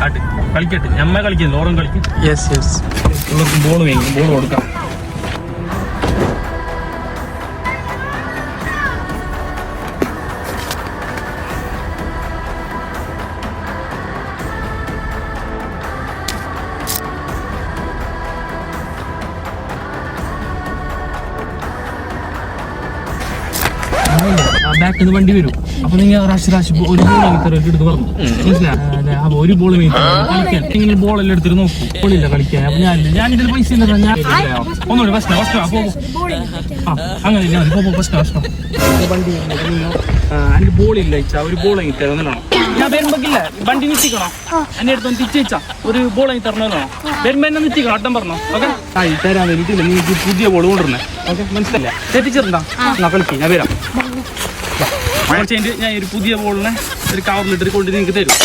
കളിക്കട്ടെ ഞമ്മ കളിക്കുന്നു ഓറും കളിക്കും. ഇവർക്ക് ബോൾ വേണം, ബോൾ കൊടുക്കാം. ബാക്കിൽ നിന്ന് വണ്ടി വരും. അപ്പൊ നിങ്ങൾ റാഷ് ഒരു ബോൾ എടുത്ത് പറഞ്ഞു മനസ്സിലായി. അപ്പൊ ഒരു ബോൾ കളിക്കാൻ നിങ്ങൾ ബോളെല്ലാം എടുത്തിട്ട് നോക്കും. ബോളില്ല കളിക്കാൻ. അപ്പൊ ഞാനിതിൽ പൈസ ഇല്ല. ഒന്നുകൂടി ഫസ്റ്റ് അങ്ങനെ ഫസ്റ്റ് വണ്ടി എനിക്ക് ബോളില്ല ഇച്ചാ. ഒരു ബോൾ വാങ്ങി തരുന്നതാണോ? ഞാൻ വരുമ്പോക്കില്ല വണ്ടി നിശ്ചയിക്കണോ? എന്നെ അടുത്തൊന്ന് തിരിച്ചാ ഒരു ബോൾ വാങ്ങി തരണോ? വരുമ്പോ എന്നെ നിശ്ചയിക്കണം. അട്ടം പറഞ്ഞോ? ഓക്കെ തരാൻ വേണ്ടിയിട്ടില്ല. നിങ്ങൾക്ക് പുതിയ ബോൾ കൊണ്ടുവരണേ. ഓക്കെ മനസ്സിലല്ലേ? തെറ്റിച്ചിട്ടുണ്ടോ? കളിക്കും. ഞാൻ വരാം. കുറച്ച് കഴിഞ്ഞിട്ട് ഞാൻ ഒരു പുതിയ ബോളിനെ ഒരു കവറിലിട്ട് കൊണ്ട് നിങ്ങൾക്ക് തരും.